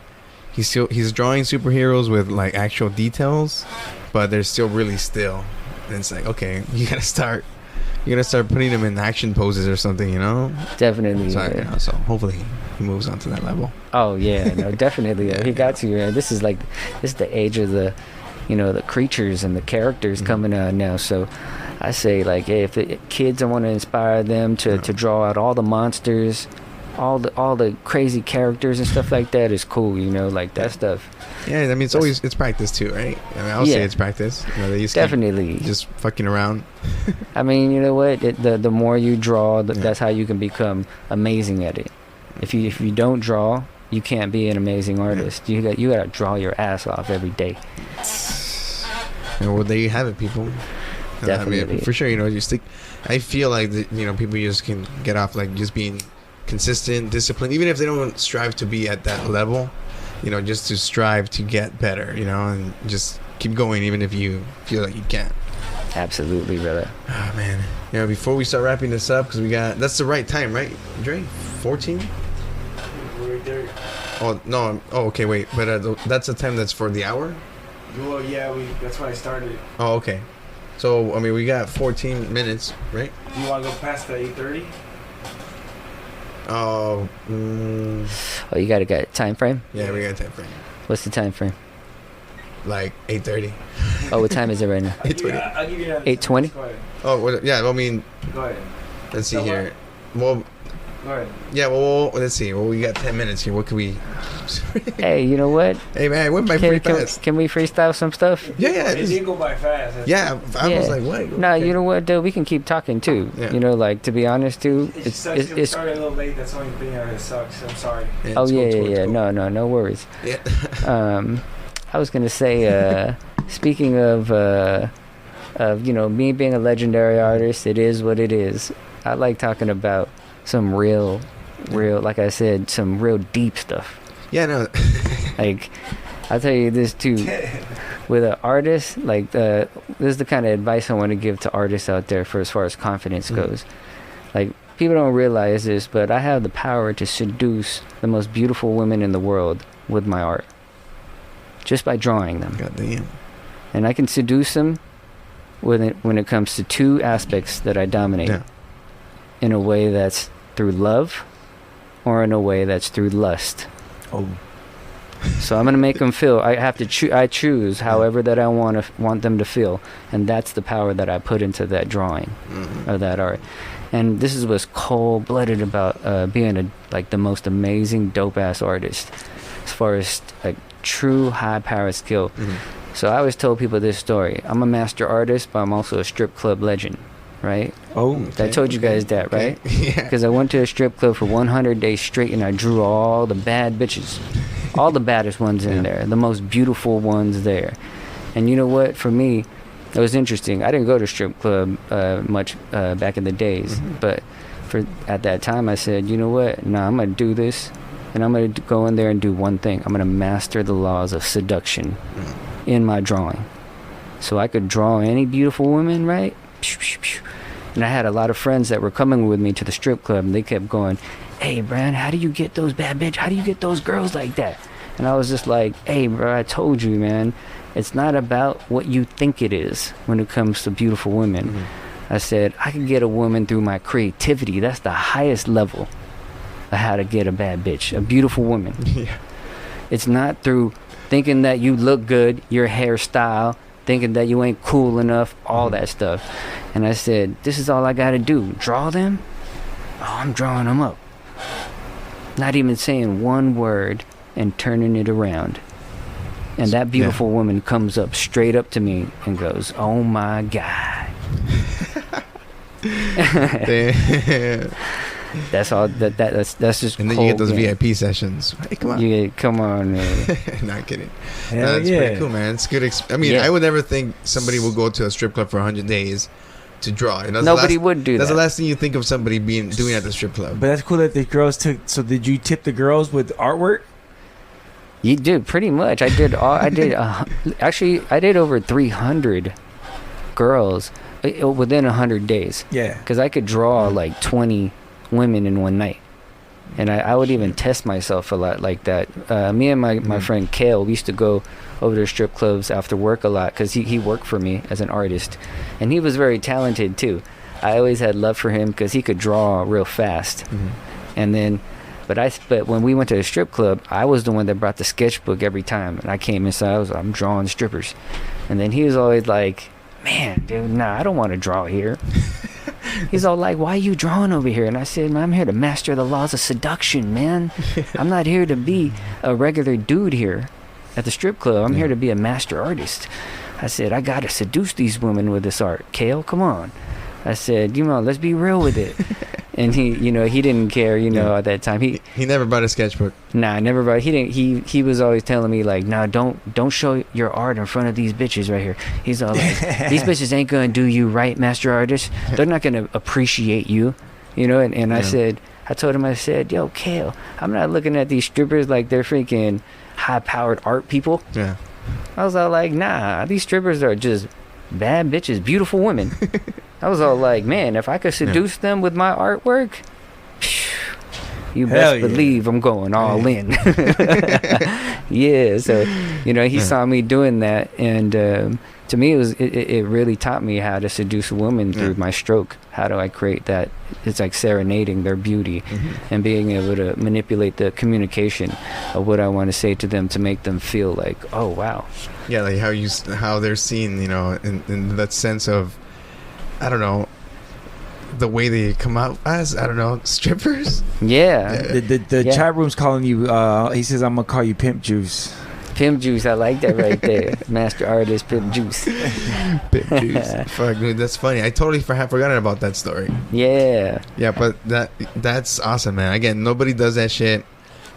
he's drawing superheroes with like actual details, but they're still really still. And it's like, okay, you gotta start putting them in action poses or something, you know? Definitely. So, so hopefully he moves on to that level. Oh yeah, no, definitely. He got to, man. This is the age of the, the creatures and the characters coming out now. So I say, like, hey, if the kids, I want to inspire them to draw out all the monsters, all the crazy characters and stuff like that is cool, like that stuff. Yeah, I mean, it's practice too, right? I mean, I'll say it's practice. They used definitely just fucking around. I mean, you know what? The more you draw, that's how you can become amazing at it. If you don't draw, you can't be an amazing artist. You gotta draw your ass off every day. Well, there you have it, people. Definitely. I mean, for sure, you stick. I feel like people just can get off like just being consistent, disciplined, even if they don't strive to be at that level. Just to strive to get better, and just keep going even if you feel like you can't. Absolutely, brother. Oh, man. Before we start wrapping this up, because that's the right time, right, Dre? 14? Right there. Oh, no. Oh, okay, wait. But that's the time that's for the hour? Well, yeah, that's when I started. Oh, okay. So, I mean, we got 14 minutes, right? Do you want to go past the 8:30? Oh, Oh, you got a time frame? Yeah, we got a time frame. What's the time frame? Like 8:30. Oh, what time is it right now? 8:20. I'll give you another 8:20? Go ahead. Oh, yeah. I mean, Go ahead. let's see here. Well, Go ahead. yeah. Well, let's see. Well, we got 10 minutes here. What can we? Hey, you know what? Hey, man, went by pretty fast. Can we freestyle some stuff? Yeah. It did go by fast. Yeah, I was like, what? No, Okay. you know what, dude? We can keep talking too. Yeah. Like, to be honest, too, It sucks. It started a little late. That's the only thing that sucks. I'm sorry. Yeah, oh it's yeah, cool, it's cool. No worries. Yeah. I was gonna say, speaking of me being a legendary artist, it is what it is. I like talking about some real, like I said, some real deep stuff. Yeah, no. Like, I'll tell you this too. With an artist, like, this is the kind of advice I want to give to artists out there for as far as confidence goes. Like, people don't realize this, but I have the power to seduce the most beautiful women in the world with my art. Just by drawing them. God damn. And I can seduce them when it comes to two aspects that I dominate. Yeah. In a way that's through love, or in a way that's through lust. Oh. So I'm gonna make them feel. I have to I choose however that I want them to feel, and that's the power that I put into that drawing or that art. And this is what's cold-blooded about being the most amazing dope-ass artist, as far as like true high-powered skill. So I always tell people this story. I'm a master artist, but I'm also a strip club legend, right? Oh. I told you guys that, right? Yeah. Because I went to a strip club for 100 days straight, and I drew all the bad bitches, all the baddest ones in there, the most beautiful ones there. And you know what? For me, it was interesting. I didn't go to strip club much back in the days, but at that time, I said, you know what? Nah, I'm gonna do this, and I'm gonna go in there and do one thing. I'm gonna master the laws of seduction in my drawing, so I could draw any beautiful woman, right? And I had a lot of friends that were coming with me to the strip club, and they kept going, hey, Brian, how do you get those bad bitch? How do you get those girls like that? And I was just like, hey, bro, I told you, man, it's not about what you think it is when it comes to beautiful women. I said, I can get a woman through my creativity. That's the highest level of how to get a bad bitch, a beautiful woman. Yeah. It's not through thinking that you look good, your hairstyle, thinking that you ain't cool enough, all that stuff. And I said, this is all I gotta do. Draw them? Oh, I'm drawing them up. Not even saying one word and turning it around. And that beautiful woman comes up straight up to me and goes, oh my God. That's all. That's just. And then you get those VIP sessions. Hey, come on. Yeah, come on, man. Not kidding. Hell That's yeah. pretty cool, man. It's good. I mean, I would never think somebody will go to a strip club for 100 days to draw. You know, Nobody would do that. That's the last thing you think of somebody doing at the strip club. But that's cool that the girls took. So did you tip the girls with artwork? You did pretty much. I did actually I did over 300 girls within 100 days. Yeah. Because I could draw like 20 women in one night. And I would even test myself a lot like that. Me and my friend Kale, we used to go over to strip clubs after work a lot because he worked for me as an artist. And he was very talented too. I always had love for him because he could draw real fast. And then, but when we went to the strip club, I was the one that brought the sketchbook every time. And I came inside, I'm drawing strippers. And then he was always like, man, dude, nah, I don't want to draw here. He's all like, why are you drawing over here? And I said, man, I'm here to master the laws of seduction, man. I'm not here to be a regular dude here at the strip club. I'm here to be a master artist. I said, I got to seduce these women with this art. Kale, come on. I said, let's be real with it. And he didn't care, at that time. He never bought a sketchbook. Nah, never bought. He didn't. He was always telling me like, nah, don't show your art in front of these bitches right here. He's all like, these bitches ain't gonna do you right, master artist. They're not gonna appreciate you, And I told him, yo, Kale, I'm not looking at these strippers like they're freaking high-powered art people. Yeah. I was all like, nah, these strippers are just bad bitches, beautiful women. I was all like, man, if I could seduce them with my artwork, you best believe I'm going all in. Yeah, so he saw me doing that, and to me it really taught me how to seduce a woman through my stroke. How do I create that? It's like serenading their beauty and being able to manipulate the communication of what I want to say to them to make them feel like, oh wow. Yeah, like how they're seen, in that sense of, I don't know, the way they come out as, I don't know, strippers. Yeah. The chat room's calling you. He says, I'm gonna call you Pimp Juice. Pimp Juice, I like that right there. Master artist Pimp Juice. Pimp Juice. Fuck, dude, that's funny. I totally forgotten about that story. Yeah. Yeah, but that's awesome, man. Again, nobody does that shit.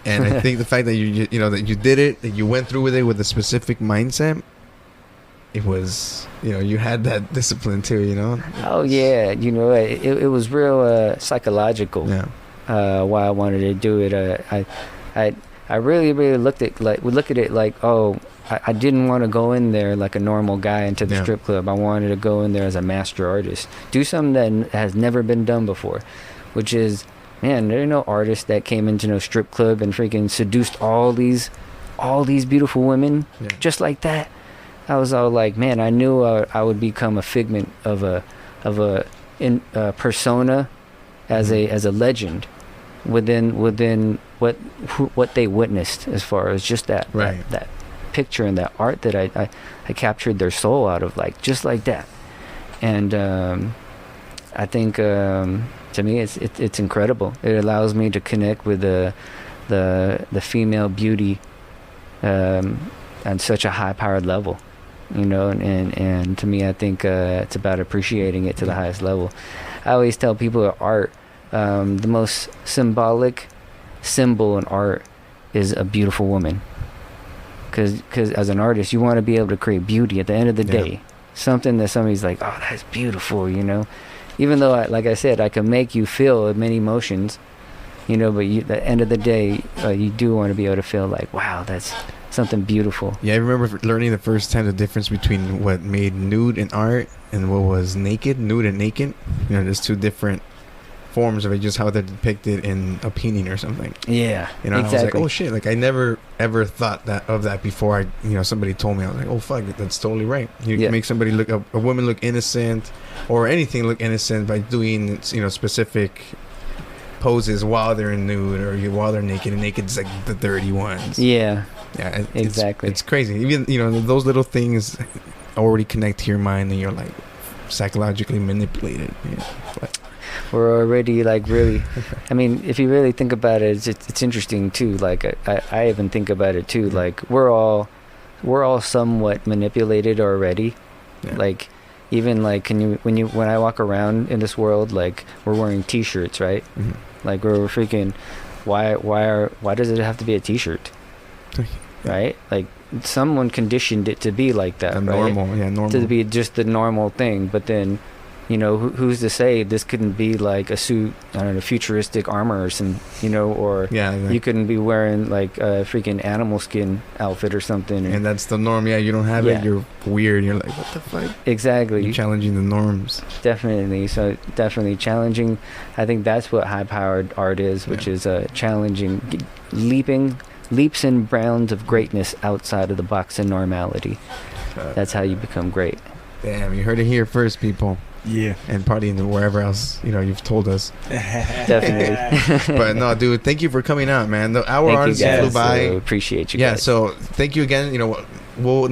And I think the fact that that you did it, that you went through with it with a specific mindset, it was, you had that discipline too, Oh yeah, it was real psychological. Yeah. Why I wanted to do it. I really looked at it like, oh, I didn't want to go in there like a normal guy into the strip club. I wanted to go in there as a master artist, do something that has never been done before, which is, man, there are no artists that came into no strip club and freaking seduced all these beautiful women just like that. I was all like, man, I knew I would become a figment of a persona as a legend within what they witnessed, as far as just that picture and that art that I captured their soul out of, like just like that. And I think to me it's incredible. It allows me to connect with the female beauty on such a high powered level. And to me, I think it's about appreciating it to the highest level. I always tell people that art, the most symbolic symbol in art is a beautiful woman. Because as an artist, you want to be able to create beauty at the end of the day. Something that somebody's like, oh, that's beautiful, Even though, like I said, I can make you feel many emotions, but at the end of the day, you do want to be able to feel like, wow, that's something beautiful. Yeah, I remember learning the first time the difference between what made nude and art and what was nude and naked. There's two different forms of it, just how they're depicted in a painting or something. Yeah, exactly. I was like, oh shit, like I never ever thought of that before. Somebody told me. I was like, oh fuck, that's totally right. You can make somebody a woman look innocent, or anything look innocent by doing specific poses while they're in nude or while they're naked, and naked's like the dirty ones. Yeah. Yeah, Exactly. It's crazy. Even those little things already connect to your mind, and you're like psychologically manipulated. Yeah. But, We're already like really. I mean, if you really think about it, it's interesting too. Like I even think about it too. Like we're all somewhat manipulated already. Yeah. Like even like when I walk around in this world, like we're wearing T-shirts, right? Mm-hmm. Like we're freaking. Why does it have to be a T-shirt? Right? Like someone conditioned it to be like that, right? Normal. To be just the normal thing, but then, who's to say this couldn't be like a suit, I don't know, futuristic armor or some, or you couldn't be wearing like a freaking animal skin outfit or something. And that's the norm. Yeah, you don't have it, you're weird. You're like, what the fuck? Exactly. You're challenging the norms. Definitely. So definitely challenging. I think that's what high-powered art is, which is challenging, leaps and bounds of greatness outside of the box of normality. That's how you become great. Damn, you heard it here first, people. Yeah. And probably wherever else, you've told us. Definitely. But no, dude, thank you for coming out, man. The hour honestly flew by. Appreciate you guys. Yeah, so thank you again.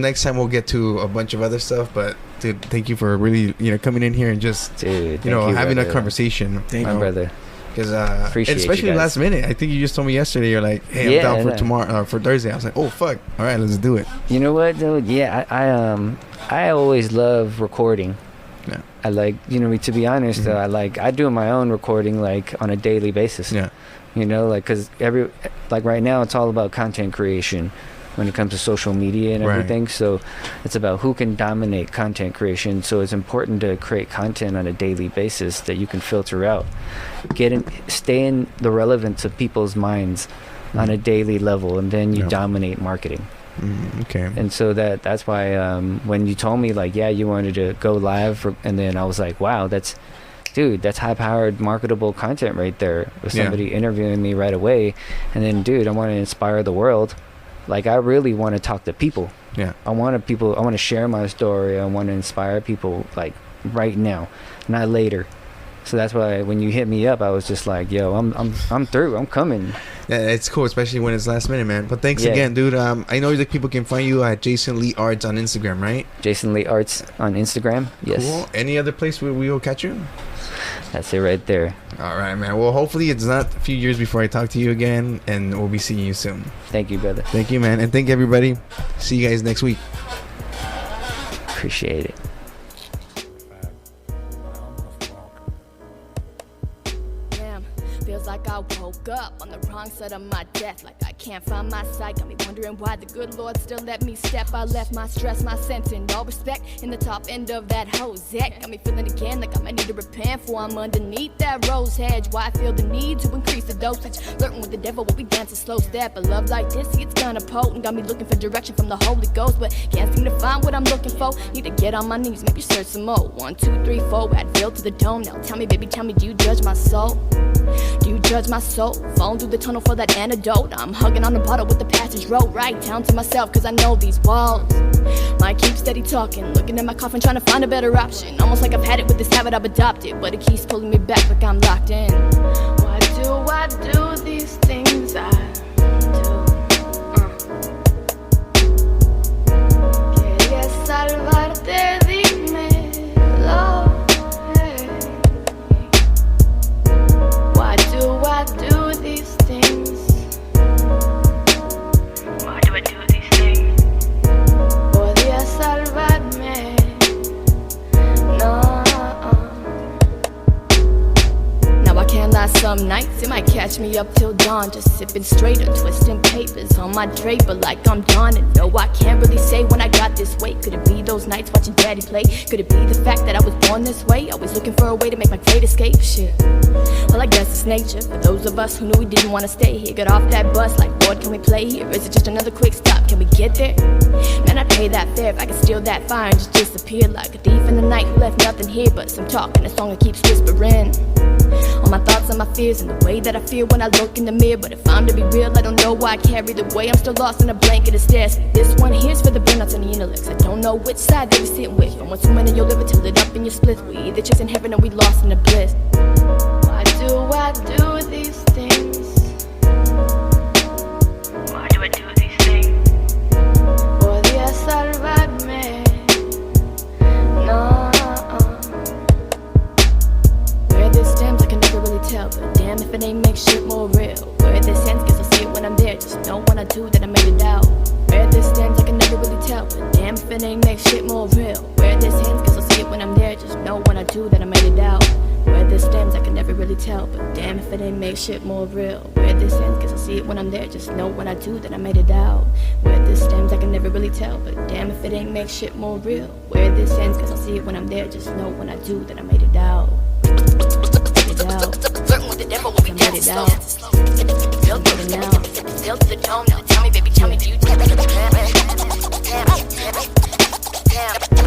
Next time we'll get to a bunch of other stuff, but dude, thank you for really, coming in here and just, having a conversation. Thank you, brother. Because Appreciate especially you guys. last minute, I think you just told me yesterday. You're like, "Hey, I'm down for tomorrow, for Thursday." I was like, "Oh fuck, all right, let's do it." You know what, dude? Yeah, I always love recording. Yeah. I like, to be honest, I do my own recording like on a daily basis. Yeah. Because right now it's all about content creation when it comes to social media and everything. So it's about who can dominate content creation. So it's important to create content on a daily basis that you can filter out, stay in the relevance of people's minds on a daily level, and then you dominate marketing. Okay. And so that's why when you told me like, you wanted to go live, and then I was like, wow, that's high-powered marketable content right there, with somebody interviewing me right away. And then, dude, I want to inspire the world. Like, I really want to talk to people. Yeah. I want to share my story. I want to inspire people, like, right now, not later. So that's why when you hit me up, I was just like, yo, I'm through. I'm coming. Yeah, it's cool, especially when it's last minute, man. But thanks again, dude. I know that people can find you at Jason Lee Arts on Instagram, right? Jason Lee Arts on Instagram, yes. Cool. Any other place where we will catch you? That's it right there. All right, man. Well, hopefully it's not a few years before I talk to you again, and we'll be seeing you soon. Thank you, brother. Thank you, man. And thank everybody. See you guys next week. Appreciate it. Feels like I woke up on the wrong side of my death. Like I can't find my sight. Got me wondering why the good Lord still let me step. I left my stress, my sense, and all respect in the top end of that hosette. Got me feeling again like I might need to repent, for I'm underneath that rose hedge. Why I feel the need to increase the dosage. Flirting with the devil while we dance a slow step. A love like this, see, it's kinda potent. Got me looking for direction from the Holy Ghost, but can't seem to find what I'm looking for. Need to get on my knees, maybe search some more. 1, 2, 3, 4, Advil to the dome. Now tell me, baby, tell me, do you judge my soul? Do you judge my soul? Falling through the tunnel for that antidote. I'm hugging on the bottle with the passage road. Right down to myself, cause I know these walls might keep steady talking. Looking at my coffin, trying to find a better option. Almost like I've had it with this habit I've adopted, but it keeps pulling me back like I'm locked in. Why do I do these things I do? Quería salvarte, dímelo. Why do I do these things? Why do I do these things? Podía salvarme. No. Now I can't lie some nights. It might catch me up till dawn, just sipping straight or twisting papers on my draper like I'm dawning. No, I can't really say when I got this weight. Could it be those nights watching daddy play? Could it be the fact that I was born this way? Always looking for a way to make my great escape. Shit. Well, I guess it's nature. For those of us who knew we didn't want to stay here, get off that bus like, Lord, can we play here? Is it just another quick stop? Can we get there? Man, I'd pay that fare if I could steal that fire and just disappear like a thief in the night who left nothing here but some talk and a song that keeps whispering. All my thoughts and my fears and the way that I feel when I look in the mirror. But if I'm to be real, I don't know why I carry the way. I'm still lost in a blanket of stairs. This one here's for the burnouts and the intellects. I don't know which side they be sitting with. From one too many, you'll live it till it up in your split. We either chasing heaven or we lost in the bliss. Why do I do these things? Why do I do these things? do, then I made it out. Where this stems, I can never really tell, but damn if it ain't make shit more real. Where this ends, guess I'll see it when I'm there, just know when I do, then I made it out. Where this stems, I can never really tell, but damn if it ain't make shit more real. Where this ends, guess I'll see it when I'm there, just know when I do, then I made it out. Made it out. Flirting with the devil will be I made it out. Built to the now. Built to the dome. Now tell me, baby, tell me, do you damn.